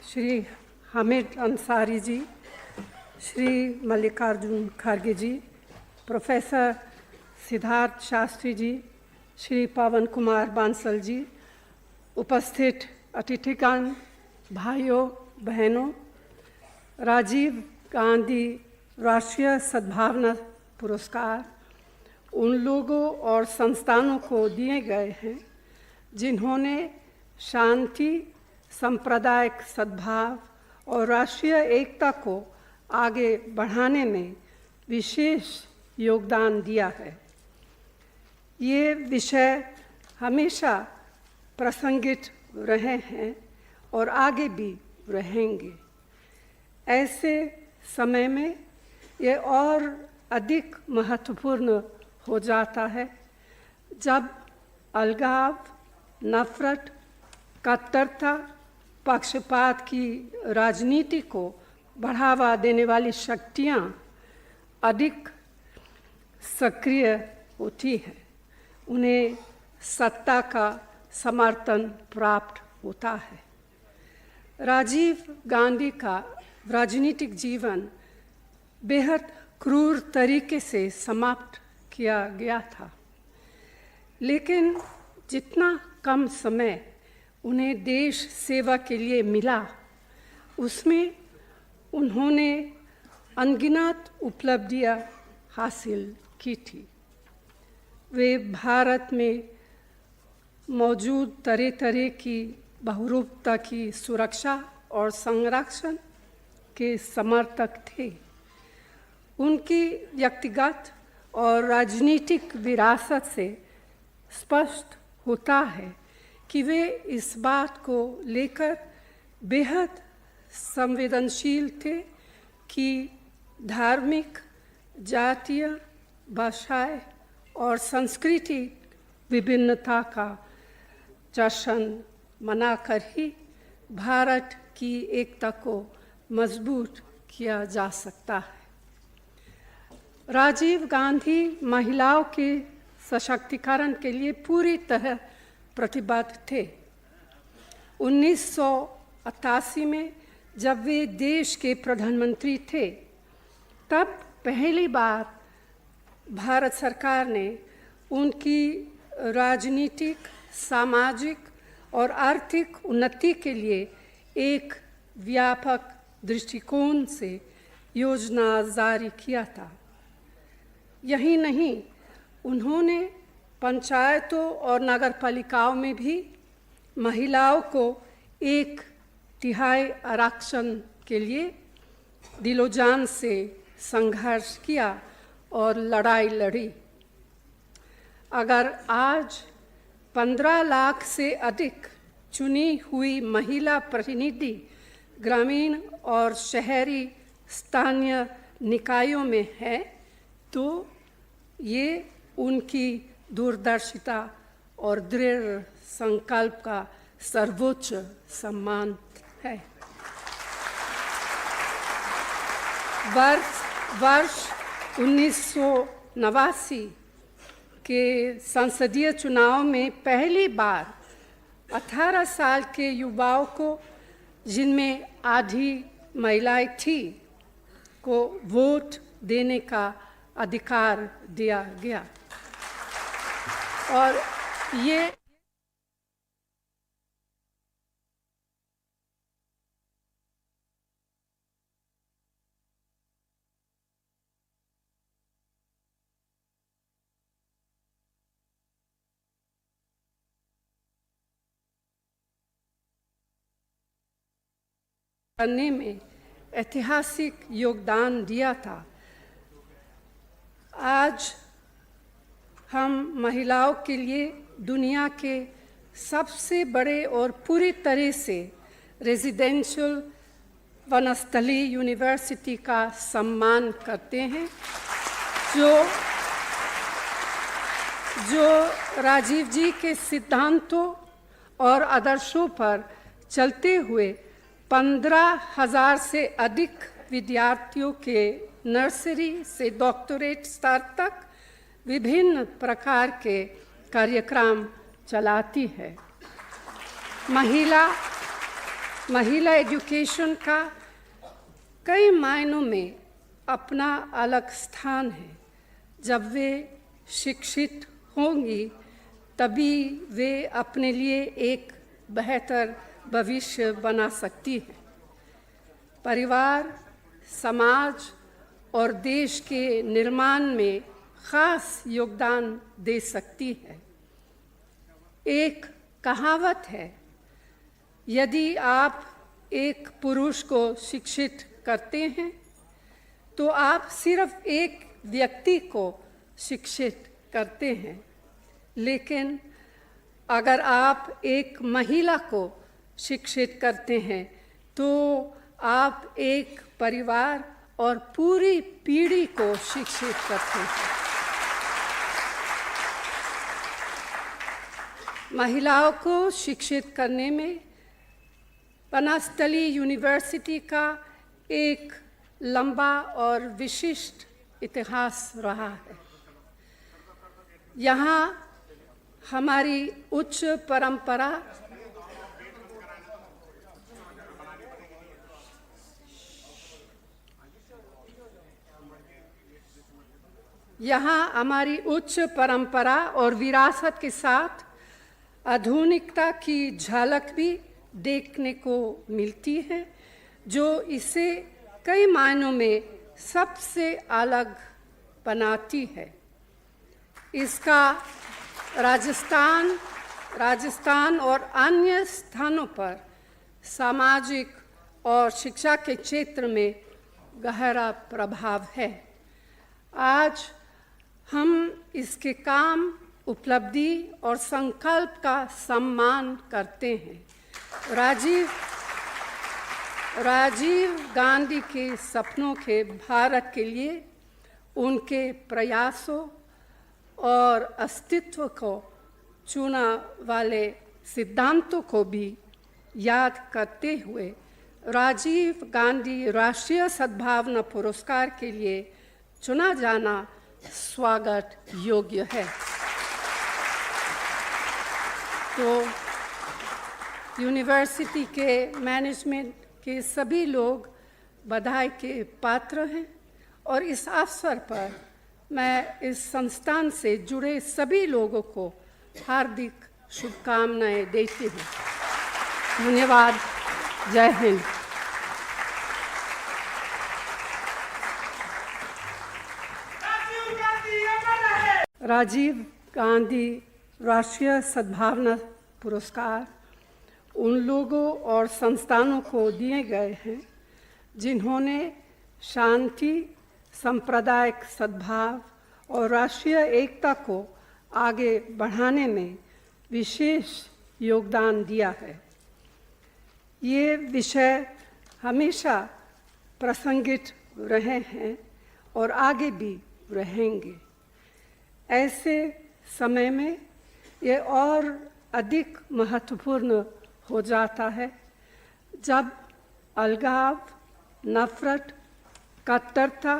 श्री हामिद अंसारी जी, श्री मल्लिकार्जुन खड़गे जी, प्रोफेसर सिद्धार्थ शास्त्री जी, श्री पवन कुमार बांसल जी, उपस्थित अतिथिगण, भाइयों बहनों, राजीव गांधी राष्ट्रीय सद्भावना पुरस्कार उन लोगों और संस्थानों को दिए गए हैं जिन्होंने शांति, सांप्रदायिक सद्भाव और राष्ट्रीय एकता को आगे बढ़ाने में विशेष योगदान दिया है। ये विषय हमेशा प्रासंगिक रहे हैं और आगे भी रहेंगे। ऐसे समय में ये और अधिक महत्वपूर्ण हो जाता है जब अलगाव, नफरत, कट्टरता, पक्षपात की राजनीति को बढ़ावा देने वाली शक्तियाँ अधिक सक्रिय होती हैं, उन्हें सत्ता का समर्थन प्राप्त होता है। राजीव गांधी का राजनीतिक जीवन बेहद क्रूर तरीके से समाप्त किया गया था, लेकिन जितना कम समय उन्हें देश सेवा के लिए मिला, उसमें उन्होंने अनगिनत उपलब्धियां हासिल की थी। वे भारत में मौजूद तरह तरह की बहुरूपता की सुरक्षा और संरक्षण के समर्थक थे। उनकी व्यक्तिगत और राजनीतिक विरासत से स्पष्ट होता है कि वे इस बात को लेकर बेहद संवेदनशील थे कि धार्मिक, जातीय, भाषाई और संस्कृति विभिन्नता का जश्न मनाकर ही भारत की एकता को मजबूत किया जा सकता है। राजीव गांधी महिलाओं के सशक्तिकरण के लिए पूरी तरह प्रतिबद्ध थे। 1988 में जब वे देश के प्रधानमंत्री थे, तब पहली बार भारत सरकार ने उनकी राजनीतिक, सामाजिक और आर्थिक उन्नति के लिए एक व्यापक दृष्टिकोण से योजना जारी किया था। यही नहीं, उन्होंने पंचायतों और नगरपालिकाओं में भी महिलाओं को 1/3 आरक्षण के लिए दिलोजान से संघर्ष किया और लड़ाई लड़ी। अगर आज 15 लाख से अधिक चुनी हुई महिला प्रतिनिधि ग्रामीण और शहरी स्थानीय निकायों में है, तो ये उनकी दूरदर्शिता और दृढ़ संकल्प का सर्वोच्च सम्मान है। वर्ष 1989 के संसदीय चुनाव में पहली बार 18 साल के युवाओं को, जिनमें आधी महिलाएं थीं, को वोट देने का अधिकार दिया गया और ये करने में ऐतिहासिक योगदान दिया था। आज हम महिलाओं के लिए दुनिया के सबसे बड़े और पूरी तरह से रेजिडेंशियल वनस्थली यूनिवर्सिटी का सम्मान करते हैं, जो राजीव जी के सिद्धांतों और आदर्शों पर चलते हुए 15,000 से अधिक विद्यार्थियों के नर्सरी से डॉक्टरेट स्तर तक विभिन्न प्रकार के कार्यक्रम चलाती है। महिला एजुकेशन का कई मायनों में अपना अलग स्थान है। जब वे शिक्षित होंगी तभी वे अपने लिए एक बेहतर भविष्य बना सकती हैं। परिवार, समाज और देश के निर्माण में खास योगदान दे सकती है। एक कहावत है, यदि आप एक पुरुष को शिक्षित करते हैं तो आप सिर्फ एक व्यक्ति को शिक्षित करते हैं, लेकिन अगर आप एक महिला को शिक्षित करते हैं तो आप एक परिवार और पूरी पीढ़ी को शिक्षित करते हैं। महिलाओं को शिक्षित करने में वनस्थली यूनिवर्सिटी का एक लंबा और विशिष्ट इतिहास रहा है। यहाँ हमारी उच्च परंपरा और विरासत के साथ आधुनिकता की झलक भी देखने को मिलती है, जो इसे कई मायनों में सबसे अलग बनाती है। इसका राजस्थान और अन्य स्थानों पर सामाजिक और शिक्षा के क्षेत्र में गहरा प्रभाव है। आज हम इसके काम, उपलब्धि और संकल्प का सम्मान करते हैं। राजीव गांधी के सपनों के भारत के लिए उनके प्रयासों और अस्तित्व को चुना वाले सिद्धांतों को भी याद करते हुए राजीव गांधी राष्ट्रीय सद्भावना पुरस्कार के लिए चुना जाना स्वागत योग्य है। तो यूनिवर्सिटी के मैनेजमेंट के सभी लोग बधाई के पात्र हैं और इस अवसर पर मैं इस संस्थान से जुड़े सभी लोगों को हार्दिक शुभकामनाएं देती हूँ। धन्यवाद। जय हिंद। राजीव गांधी राष्ट्रीय सद्भावना पुरस्कार उन लोगों और संस्थानों को दिए गए हैं जिन्होंने शांति, सांप्रदायिक सद्भाव और राष्ट्रीय एकता को आगे बढ़ाने में विशेष योगदान दिया है। ये विषय हमेशा प्रासंगिक रहे हैं और आगे भी रहेंगे। ऐसे समय में ये और अधिक महत्वपूर्ण हो जाता है जब अलगाव, नफरत, कट्टरता,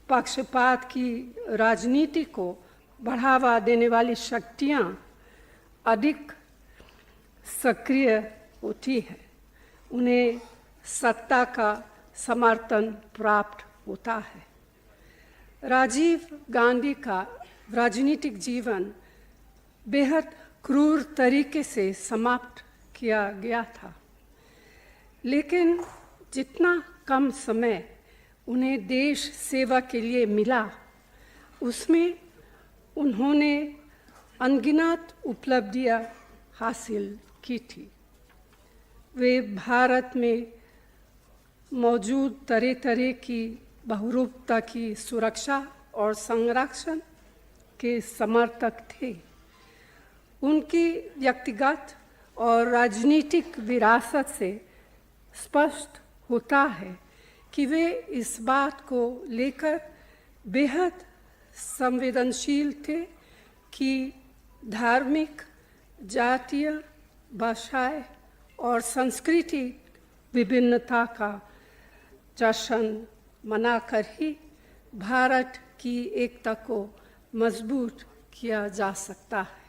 पक्षपात की राजनीति को बढ़ावा देने वाली शक्तियाँ अधिक सक्रिय होती है। उन्हें सत्ता का समर्थन प्राप्त होता है। राजीव गांधी का राजनीतिक जीवन बेहद क्रूर तरीके से समाप्त किया गया था, लेकिन जितना कम समय उन्हें देश सेवा के लिए मिला, उसमें उन्होंने अनगिनत उपलब्धियां हासिल की थी। वे भारत में मौजूद तरह तरह की बहुरूपता की सुरक्षा और संरक्षण के समर्थक थे। उनकी व्यक्तिगत और राजनीतिक विरासत से स्पष्ट होता है कि वे इस बात को लेकर बेहद संवेदनशील थे कि धार्मिक, जातीय, भाषाई और संस्कृति विभिन्नता का जश्न मनाकर ही भारत की एकता को मजबूत किया जा सकता है।